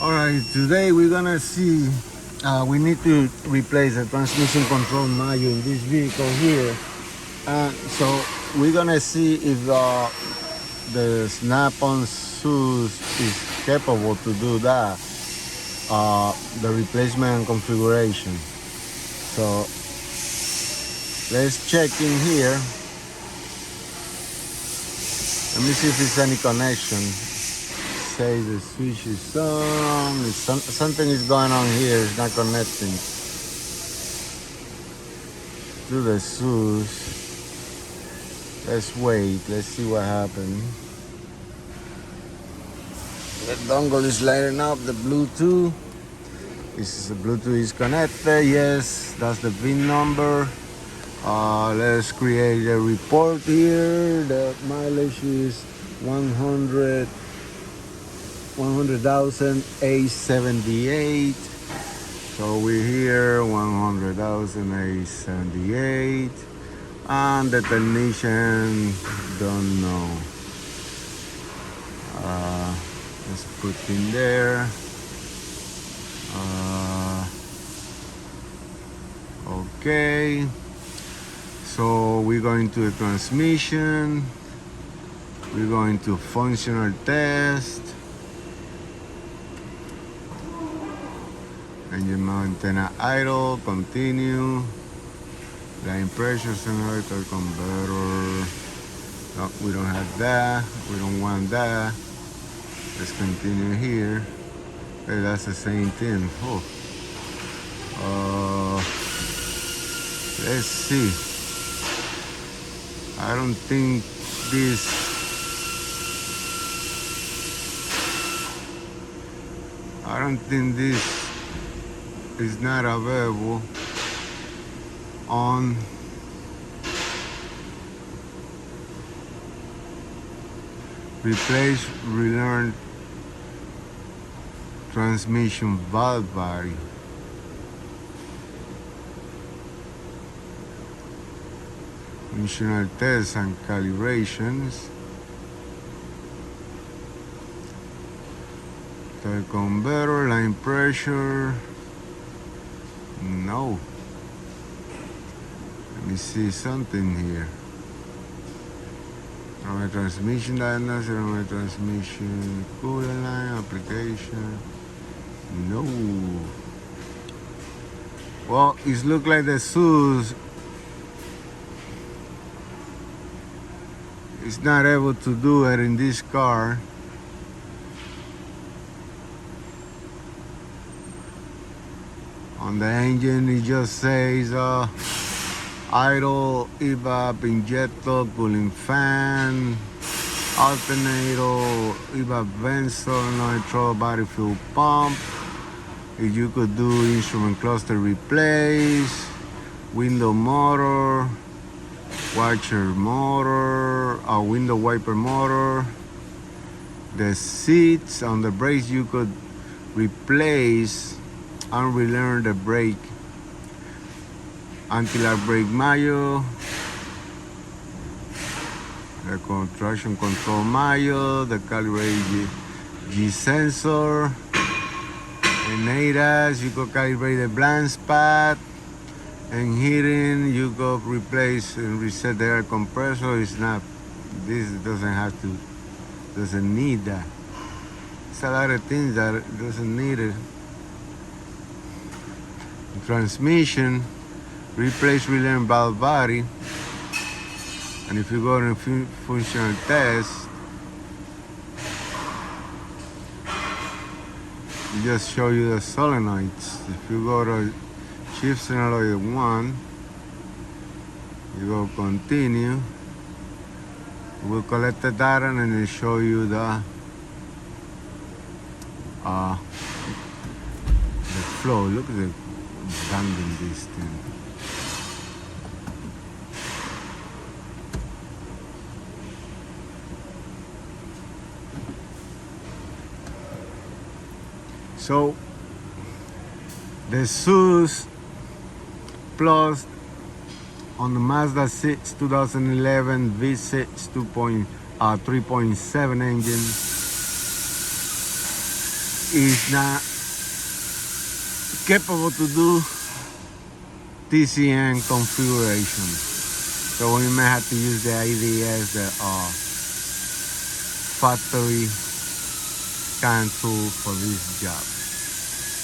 Alright, today we're gonna see, we need to replace the transmission control module in this vehicle here. So we're gonna see if the Snapon Zeus is capable to do that, the replacement configuration. So let's check in here. Let me see if there's any connection. Say the switch is on. Something is going on here. It's not connecting to the Zeus. Let's wait. Let's see what happens. The dongle is lighting up. The Bluetooth. The Bluetooth is connected. Yes, that's the VIN number. Let's create a report here. The mileage is 100,878. So we're here 100,878, and the technician don't know. Let's put in there. Okay. So we're going to the transmission. We're going to functional test. Engine mount antenna idle, continue. Line pressure generator converter. No, we don't have that. We don't want that. Let's continue here. Hey, that's the same thing. Oh. Let's see. I don't think this is not available on replace relearn transmission valve body. Functional tests and calibrations. The converter, line pressure. No. Let me see something here. My transmission diagnosis, my transmission coolant line application. No. Well, it looks like the Zeus is not able to do it in this car. On the engine, it just says idle, evap, injector, cooling fan, alternator, evap vent solenoid, throttle body fuel pump. If you could do instrument cluster replace, window motor, washer motor, window wiper motor. The seats on the brakes you could replace and relearn the brake. Anti-lock brake module, the traction control module, the calibrate G sensor. In ADAS, you could calibrate the blind spot. And heating, you go replace and reset the air compressor. It's not, this doesn't need that. It's a lot of things that it doesn't need it. Transmission, replace relearn valve body. And if you go to functional test, it just show you the solenoids. If you go to shift solenoid 1, you go continue. We'll collect the data and then show you the flow. Look at the bending this thing. So the Zeus Plus on the Mazda 6 2011 V6 3.7 engine is not capable to do TCN configuration. So we may have to use the IDS, the factory kind tool for this job.